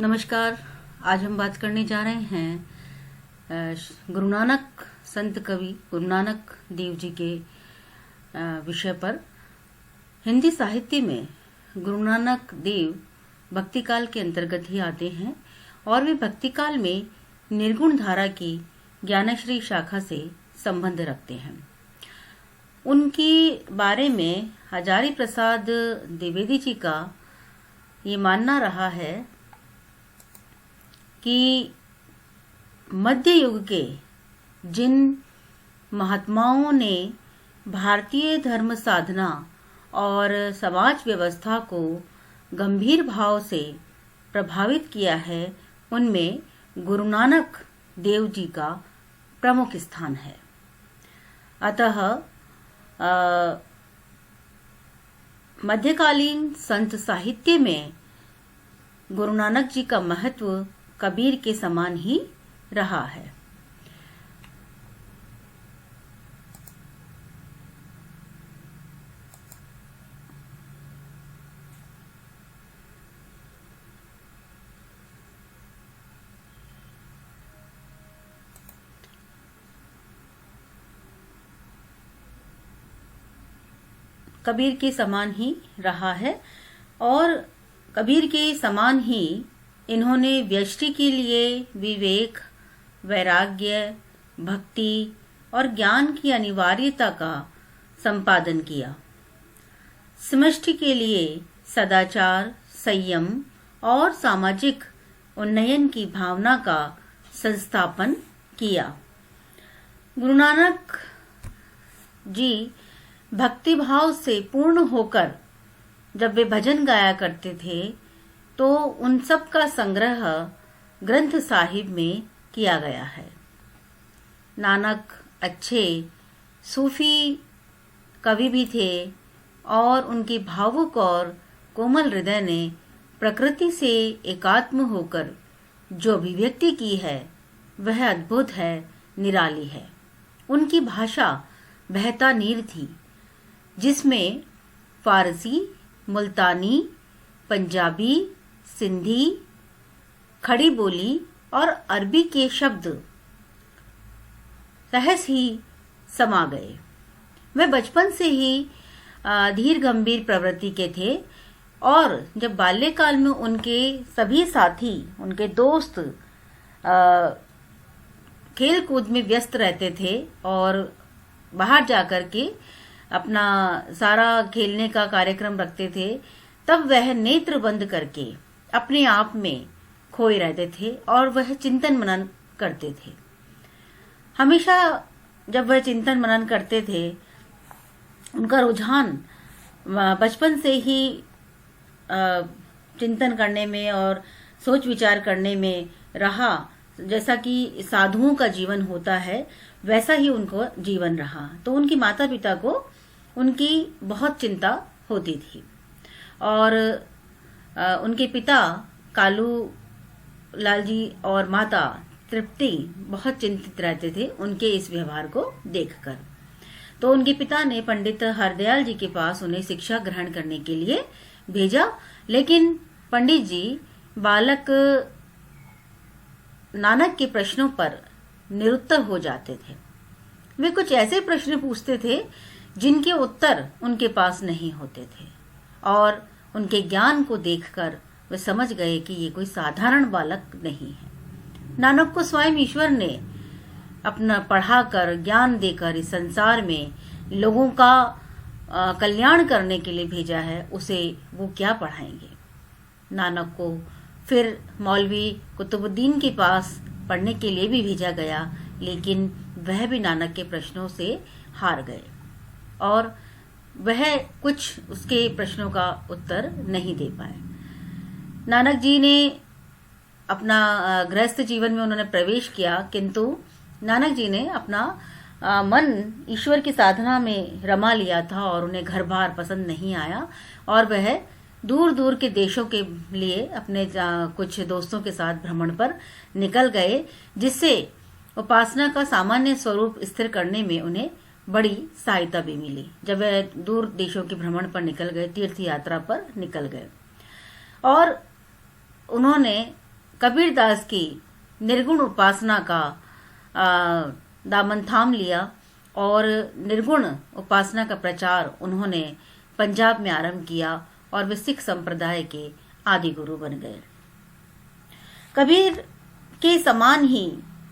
नमस्कार। आज हम बात करने जा रहे हैं गुरु नानक संत कवि गुरु नानक देव जी के विषय पर। हिंदी साहित्य में गुरु नानक देव भक्ति काल के अंतर्गत ही आते हैं और वे भक्ति काल में निर्गुण धारा की ज्ञानश्री शाखा से संबंध रखते हैं। उनके बारे में हजारी प्रसाद द्विवेदी जी का ये मानना रहा है कि मध्य युग के जिन महात्माओं ने भारतीय धर्म साधना और समाज व्यवस्था को गंभीर भाव से प्रभावित किया है, उनमें गुरु नानक देव जी का प्रमुख स्थान है। अतः मध्यकालीन संत साहित्य में गुरु नानक जी का महत्व कबीर के समान ही रहा है। कबीर के समान ही रहा है और कबीर के समान ही इन्होंने व्यष्टि के लिए विवेक, वैराग्य, भक्ति और ज्ञान की अनिवार्यता का संपादन किया। समष्टि के लिए सदाचार, संयम और सामाजिक उन्नयन की भावना का संस्थापन किया। गुरु नानक जी भक्तिभाव से पूर्ण होकर जब वे भजन गाया करते थे तो उन सब का संग्रह ग्रंथ साहिब में किया गया है। नानक अच्छे सूफी कवि भी थे और उनके भावुक और कोमल हृदय ने प्रकृति से एकात्म होकर जो अभिव्यक्ति की है वह अद्भुत है, निराली है। उनकी भाषा बहता नीर थी जिसमें फारसी, मुल्तानी, पंजाबी, सिंधी, खड़ी बोली और अरबी के शब्द सहज ही समा गए। वे बचपन से ही धीर गंभीर प्रवृत्ति के थे और जब बाल्यकाल में उनके सभी साथी, उनके दोस्त खेल कूद में व्यस्त रहते थे और बाहर जाकर के अपना सारा खेलने का कार्यक्रम रखते थे, तब वह नेत्र बंद करके अपने आप में खोए रहते थे और वह चिंतन मनन करते थे। हमेशा जब वह चिंतन मनन करते थे, उनका रुझान बचपन से ही चिंतन करने में और सोच विचार करने में रहा। जैसा कि साधुओं का जीवन होता है वैसा ही उनको जीवन रहा। तो उनके माता पिता को उनकी बहुत चिंता होती थी और उनके पिता कालू लाल जी और माता तृप्ति बहुत चिंतित रहते थे उनके इस व्यवहार को देखकर। तो उनके पिता ने पंडित हरदयाल जी के पास उन्हें शिक्षा ग्रहण करने के लिए भेजा, लेकिन पंडित जी बालक नानक के प्रश्नों पर निरुत्तर हो जाते थे। वे कुछ ऐसे प्रश्न पूछते थे जिनके उत्तर उनके पास नहीं होते थे और उनके ज्ञान को देखकर वे समझ गए कि ये कोई साधारण बालक नहीं है। नानक को स्वयं ईश्वर ने अपना पढ़ाकर, ज्ञान देकर इस संसार में लोगों का कल्याण करने के लिए भेजा है, उसे वो क्या पढ़ाएंगे। नानक को फिर मौलवी कुतुबुद्दीन के पास पढ़ने के लिए भी भेजा गया, लेकिन वह भी नानक के प्रश्नों से हार गए और वह कुछ उसके प्रश्नों का उत्तर नहीं दे पाए। नानक जी ने अपना गृहस्थ जीवन में उन्होंने प्रवेश किया, किंतु नानक जी ने अपना मन ईश्वर की साधना में रमा लिया था और उन्हें घर बार पसंद नहीं आया और वह दूर दूर के देशों के लिए अपने कुछ दोस्तों के साथ भ्रमण पर निकल गए, जिससे उपासना का सामान्य स्वरूप स्थिर करने में उन्हें बड़ी सहायता भी मिली। जब वे दूर देशों के भ्रमण पर निकल गए, तीर्थ यात्रा पर निकल गए और उन्होंने कबीरदास की निर्गुण उपासना का दामन थाम लिया और निर्गुण उपासना का प्रचार उन्होंने पंजाब में आरंभ किया और वे सिख संप्रदाय के आदि गुरु बन गए। कबीर के समान ही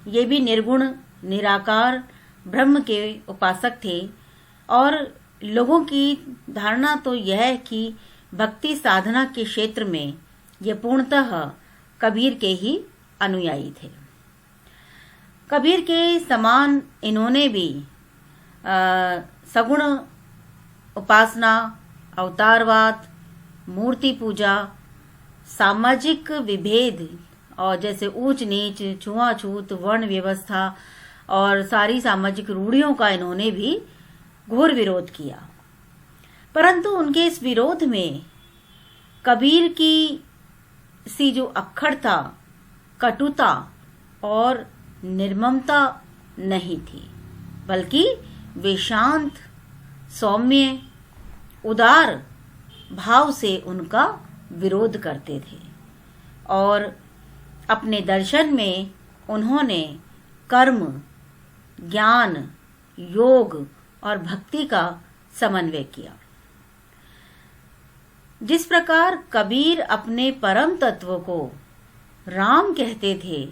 ये भी निर्गुण निराकार ब्रह्म के उपासक थे और लोगों की धारणा तो यह है कि भक्ति साधना के क्षेत्र में ये पूर्णतः कबीर के ही अनुयायी थे। कबीर के समान इन्होंने भी सगुण उपासना, अवतारवाद, मूर्ति पूजा, सामाजिक विभेद और जैसे ऊंच नीच, छुआछूत, वर्ण व्यवस्था और सारी सामाजिक रूढ़ियों का इन्होंने भी घोर विरोध किया। परंतु उनके इस विरोध में कबीर की सी जो अक्खड़ता, कटुता और निर्ममता नहीं थी, बल्कि वे शांत, सौम्य, उदार भाव से उनका विरोध करते थे और अपने दर्शन में उन्होंने कर्म, ज्ञान, योग और भक्ति का समन्वय किया। जिस प्रकार कबीर अपने परम तत्व को राम कहते थे,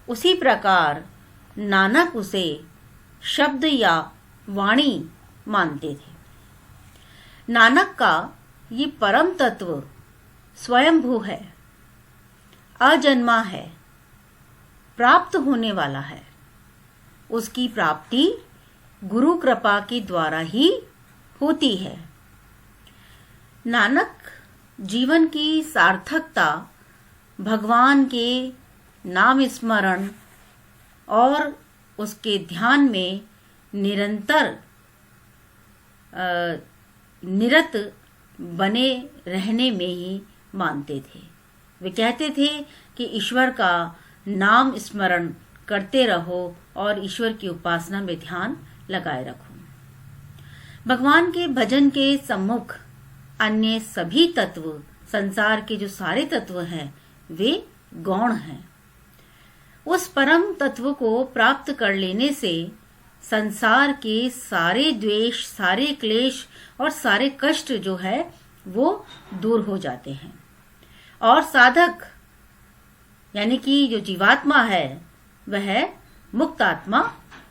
उसी प्रकार नानक उसे शब्द या वाणी मानते थे। नानक का ये परम तत्व स्वयंभू है, अजन्मा है, प्राप्त होने वाला है। उसकी प्राप्ति गुरु कृपा के द्वारा ही होती है। नानक जीवन की सार्थकता भगवान के नाम स्मरण और उसके ध्यान में निरंतर निरत बने रहने में ही मानते थे। वे कहते थे कि ईश्वर का नाम स्मरण करते रहो और ईश्वर की उपासना में ध्यान लगाए रखो। भगवान के भजन के सम्मुख अन्य सभी तत्व, संसार के जो सारे तत्व हैं, वे गौण हैं। उस परम तत्व को प्राप्त कर लेने से संसार के सारे द्वेष, सारे क्लेश और सारे कष्ट जो है वो दूर हो जाते हैं और साधक यानी कि जो जीवात्मा है वह मुक्त आत्मा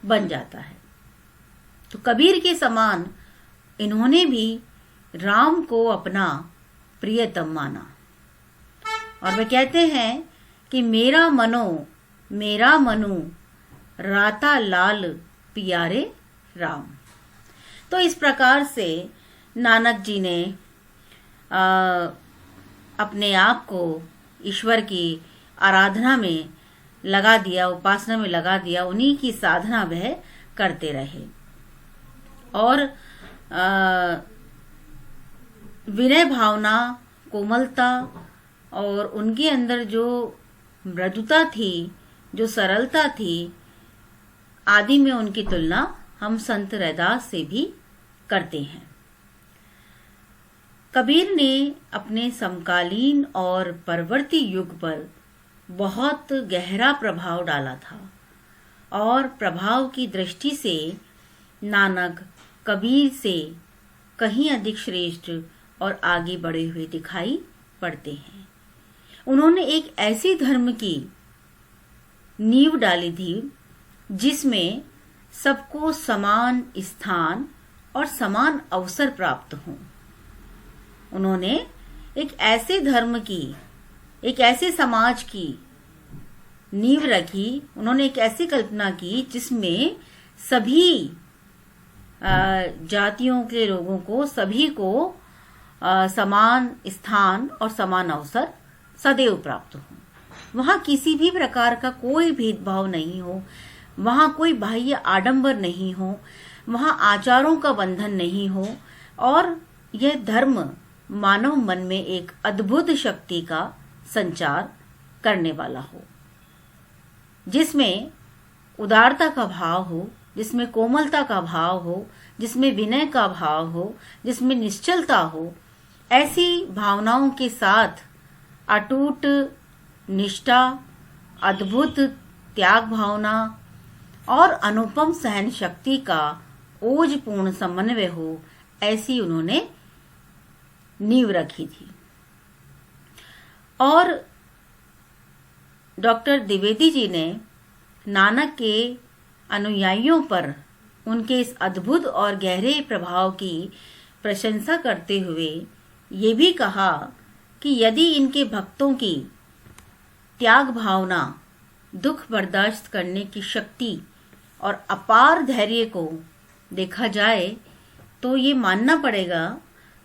बन जाता है। तो कबीर के समान इन्होंने भी राम को अपना प्रियतम माना और वे कहते हैं कि मेरा मनु राता लाल पियारे राम। तो इस प्रकार से नानक जी ने अपने आप को ईश्वर की आराधना में लगा दिया, उपासना में लगा दिया। उन्हीं की साधना वह करते रहे और विनय भावना, कोमलता और उनके अंदर जो मृदुता थी, जो सरलता थी, आदि में उनकी तुलना हम संत रैदास से भी करते हैं। कबीर ने अपने समकालीन और परवर्ती युग पर बहुत गहरा प्रभाव डाला था और प्रभाव की दृष्टि से नानक कबीर से कहीं अधिक श्रेष्ठ और आगे बढ़े हुए दिखाई पड़ते हैं। उन्होंने एक ऐसी धर्म की नींव डाली थी जिसमें सबको समान स्थान और समान अवसर प्राप्त हों। उन्होंने एक ऐसे धर्म की, एक ऐसे समाज की नींव रखी। उन्होंने एक ऐसी कल्पना की जिसमें सभी जातियों के लोगों को, सभी को समान स्थान और समान अवसर सदैव प्राप्त हो। वहां किसी भी प्रकार का कोई भेदभाव नहीं हो, वहां कोई बाह्य आडंबर नहीं हो, वहां आचारों का बंधन नहीं हो और यह धर्म मानव मन में एक अद्भुत शक्ति का संचार करने वाला हो, जिसमें उदारता का भाव हो, जिसमें कोमलता का भाव हो, जिसमें विनय का भाव हो, जिसमें निश्चलता हो। ऐसी भावनाओं के साथ अटूट निष्ठा, अद्भुत त्याग भावना और अनुपम सहन शक्ति का ओजपूर्ण समन्वय हो, ऐसी उन्होंने नींव रखी थी। और डॉक्टर द्विवेदी जी ने नानक के अनुयायियों पर उनके इस अद्भुत और गहरे प्रभाव की प्रशंसा करते हुए ये भी कहा कि यदि इनके भक्तों की त्याग भावना, दुख बर्दाश्त करने की शक्ति और अपार धैर्य को देखा जाए तो ये मानना पड़ेगा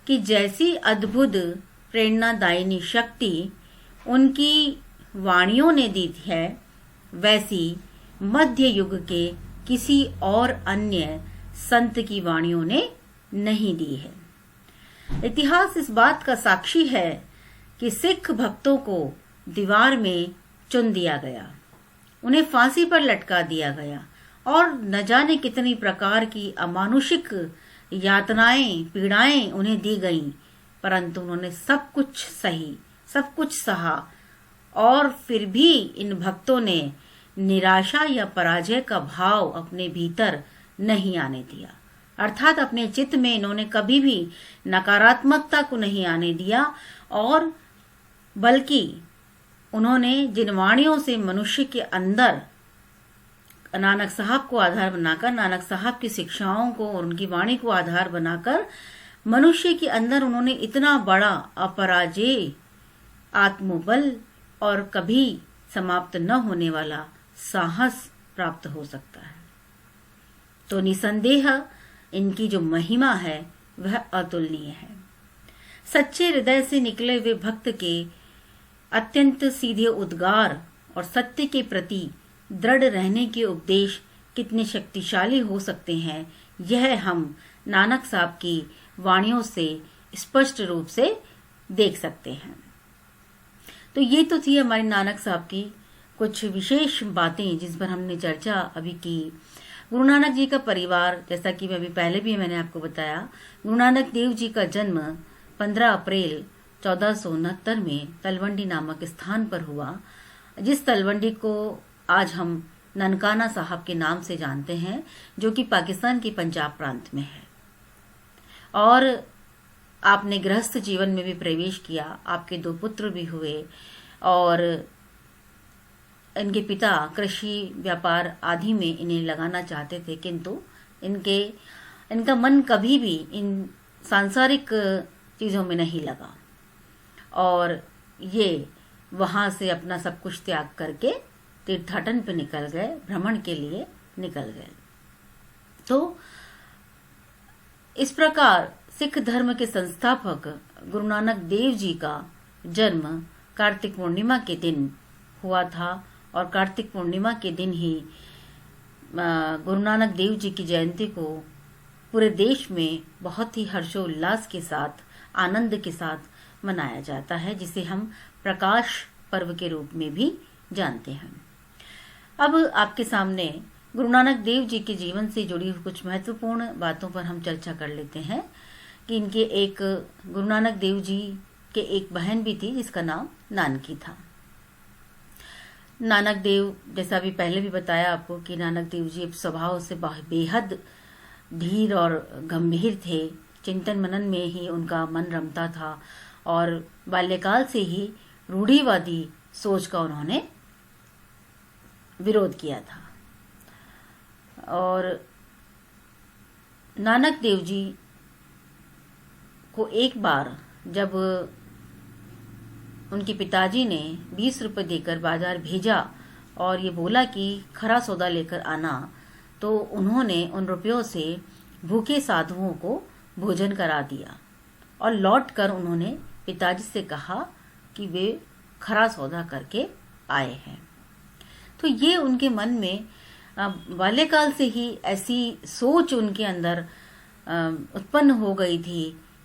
कि जैसी अद्भुत प्रेरणादायिनी शक्ति उनकी वाणियों ने दी है, वैसी मध्य युग के किसी और अन्य संत की वाणियों ने नहीं दी है। इतिहास इस बात का साक्षी है कि सिख भक्तों को दीवार में चुन दिया गया, उन्हें फांसी पर लटका दिया गया और न जाने कितनी प्रकार की अमानुषिक यातनाएं, पीड़ाएं उन्हें दी गईं, परंतु उन्होंने सब कुछ सही, सब कुछ सहा और फिर भी इन भक्तों ने निराशा या पराजय का भाव अपने भीतर नहीं आने दिया। अर्थात अपने चित्त में इन्होंने कभी भी नकारात्मकता को नहीं आने दिया और बल्कि उन्होंने जिन वाणियों से मनुष्य के अंदर नानक साहब को आधार बनाकर, नानक साहब की शिक्षाओं को और उनकी वाणी को आधार बनाकर मनुष्य के अंदर उन्होंने इतना बड़ा अपराजेय आत्मबल और कभी समाप्त न होने वाला साहस प्राप्त हो सकता है, तो निसंदेह इनकी जो महिमा है वह अतुलनीय है। सच्चे हृदय से निकले हुए भक्त के अत्यंत सीधे उद्गार और सत्य के प्रति दृढ़ रहने के उपदेश कितने शक्तिशाली हो सकते हैं, यह हम नानक साहब की वाणियों से स्पष्ट रूप से देख सकते हैं। तो ये तो थी हमारी नानक साहब की कुछ विशेष बातें जिस पर हमने चर्चा अभी की। गुरु नानक जी का परिवार, जैसा कि अभी पहले भी मैंने आपको बताया, गुरु नानक देव जी का जन्म 15 अप्रैल 1469 में तलवंडी नामक स्थान पर हुआ, जिस तलवंडी को आज हम ननकाना साहब के नाम से जानते हैं, जो कि पाकिस्तान के पंजाब प्रांत में है। और आपने गृहस्थ जीवन में भी प्रवेश किया, आपके 2 पुत्र भी हुए और इनके पिता कृषि व्यापार आदि में इन्हें लगाना चाहते थे, किंतु इनका मन कभी भी इन सांसारिक चीजों में नहीं लगा और ये वहां से अपना सब कुछ त्याग करके तीर्थाटन पे निकल गए, भ्रमण के लिए निकल गए। तो इस प्रकार सिख धर्म के संस्थापक गुरु नानक देव जी का जन्म कार्तिक पूर्णिमा के दिन हुआ था और कार्तिक पूर्णिमा के दिन ही गुरु नानक देव जी की जयंती को पूरे देश में बहुत ही हर्षोल्लास के साथ, आनंद के साथ मनाया जाता है, जिसे हम प्रकाश पर्व के रूप में भी जानते हैं। अब आपके सामने गुरु नानक देव जी के जीवन से जुड़ी कुछ महत्वपूर्ण बातों पर हम चर्चा कर लेते हैं कि इनके एक गुरु नानक देव जी के एक बहन भी थी जिसका नाम नानकी था। नानक देव, जैसा भी पहले भी बताया आपको, कि नानक देव जी स्वभाव से बेहद धीर और गंभीर थे। चिंतन मनन में ही उनका मन रमता था और बाल्यकाल से ही रूढ़िवादी सोच का उन्होंने विरोध किया था। और नानक देव जी को एक बार जब उनके पिताजी ने 20 रुपए देकर बाजार भेजा और ये बोला कि खरा सौदा लेकर आना, तो उन्होंने उन रुपयों से भूखे साधुओं को भोजन करा दिया और लौटकर उन्होंने पिताजी से कहा कि वे खरा सौदा करके आए हैं। तो ये उनके मन में बाल्यकाल से ही ऐसी सोच उनके अंदर उत्पन्न हो गई थी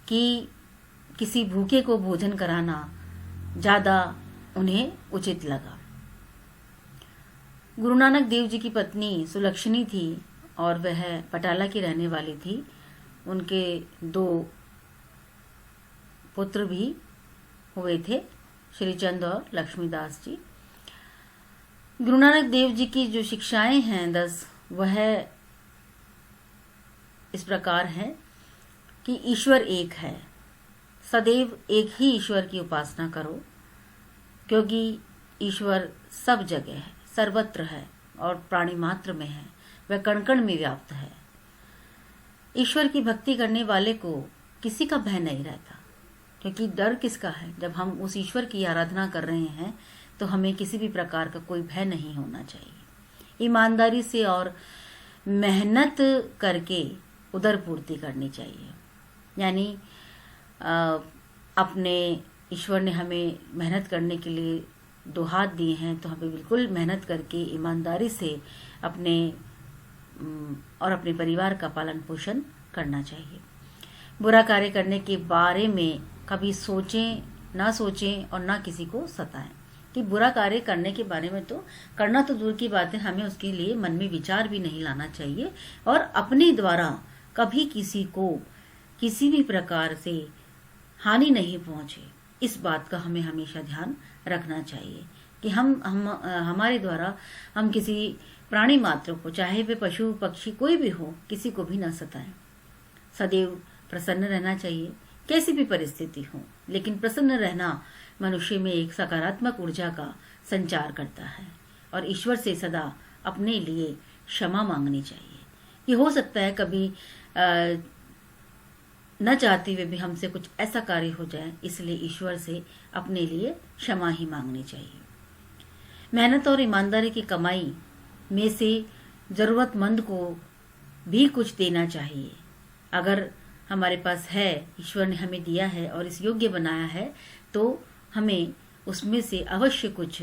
कि किसी भूखे को भोजन कराना ज्यादा उन्हें उचित लगा। गुरु नानक देव जी की पत्नी सुलक्षणी थी और वह पटाला की रहने वाली थी। उनके 2 पुत्र भी हुए थे, श्रीचंद और लक्ष्मीदास जी। गुरु नानक देव जी की जो शिक्षाएं हैं 10, वह इस प्रकार है कि ईश्वर एक है, सदैव एक ही ईश्वर की उपासना करो, क्योंकि ईश्वर सब जगह है, सर्वत्र है और प्राणी मात्र में है, वह कण कण में व्याप्त है। ईश्वर की भक्ति करने वाले को किसी का भय नहीं रहता, क्योंकि डर किसका है? जब हम उस ईश्वर की आराधना कर रहे हैं तो हमें किसी भी प्रकार का कोई भय नहीं होना चाहिए। ईमानदारी से और मेहनत करके उदर पूर्ति करनी चाहिए। यानी अपने ईश्वर ने हमें मेहनत करने के लिए 2 हाथ दिए हैं, तो हमें बिल्कुल मेहनत करके ईमानदारी से अपने और अपने परिवार का पालन पोषण करना चाहिए। बुरा कार्य करने के बारे में कभी ना सोचें और ना किसी को सताएं। कि बुरा कार्य करने के बारे में तो करना तो दूर की बात है, हमें उसके लिए मन में विचार भी नहीं लाना चाहिए, और अपने द्वारा कभी किसी को किसी भी प्रकार से हानि नहीं पहुंचे, इस बात का हमें हमेशा ध्यान रखना चाहिए कि हमारे द्वारा हम किसी प्राणी मात्र को, चाहे वे पशु पक्षी कोई भी हो, किसी को भी न सताएं। सदैव प्रसन्न रहना चाहिए, कैसी भी परिस्थिति हो, लेकिन प्रसन्न रहना मनुष्य में एक सकारात्मक ऊर्जा का संचार करता है। और ईश्वर से सदा अपने लिए क्षमा मांगनी चाहिए। ये हो सकता है कभी न चाहते हुए भी हमसे कुछ ऐसा कार्य हो जाए, इसलिए ईश्वर से अपने लिए क्षमा ही मांगनी चाहिए। मेहनत और ईमानदारी की कमाई में से जरूरतमंद को भी कुछ देना चाहिए। अगर हमारे पास है, ईश्वर ने हमें दिया है और इस योग्य बनाया है, तो हमें उसमें से अवश्य कुछ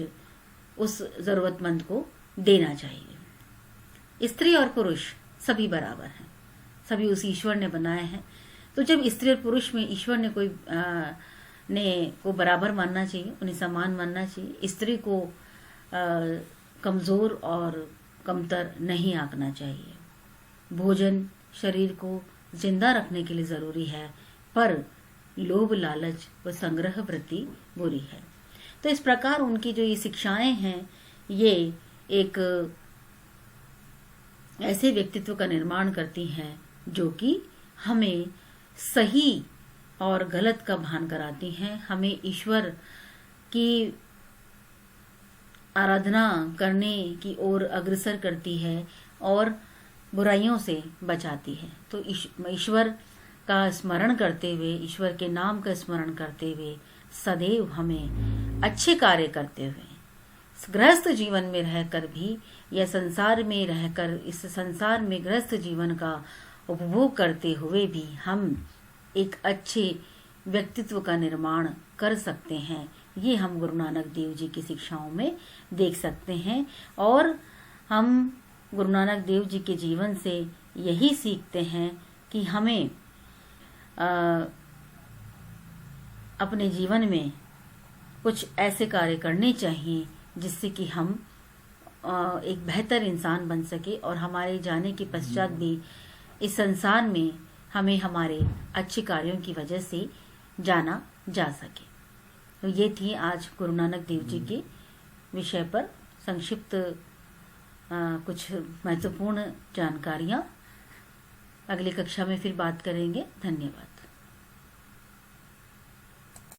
उस जरूरतमंद को देना चाहिए। स्त्री और पुरुष सभी बराबर हैं, सभी उस ईश्वर ने बनाए हैं। तो जब स्त्री और पुरुष में ईश्वर ने को बराबर मानना चाहिए, उन्हें समान मानना चाहिए। स्त्री को कमजोर और कमतर नहीं आंकना चाहिए। भोजन शरीर को जिंदा रखने के लिए जरूरी है, पर लोभ लालच व संग्रह वृत्ति बुरी है। तो इस प्रकार उनकी जो ये शिक्षाएं हैं, ये एक ऐसे व्यक्तित्व का निर्माण करती हैं जो कि हमें सही और गलत का भान कराती हैं, हमें ईश्वर की आराधना करने की ओर अग्रसर करती है और बुराइयों से बचाती है। तो ईश्वर का स्मरण करते हुए, ईश्वर के नाम का स्मरण करते हुए सदैव हमें अच्छे कार्य करते हुए, गृहस्थ जीवन में रहकर भी या संसार में रहकर इस संसार में गृहस्थ जीवन का उपभोग करते हुए भी हम एक अच्छे व्यक्तित्व का निर्माण कर सकते हैं। ये हम गुरु नानक देव जी की शिक्षाओं में देख सकते हैं, और हम गुरु नानक देव जी के जीवन से यही सीखते हैं कि हमें अपने जीवन में कुछ ऐसे कार्य करने चाहिए जिससे कि हम एक बेहतर इंसान बन सके, और हमारे जाने के पश्चात भी इस संसार में हमें हमारे अच्छे कार्यों की वजह से जाना जा सके। तो ये थी आज गुरु नानक देव जी के विषय पर संक्षिप्त कुछ महत्वपूर्ण जानकारियां। अगली कक्षा में फिर बात करेंगे। धन्यवाद।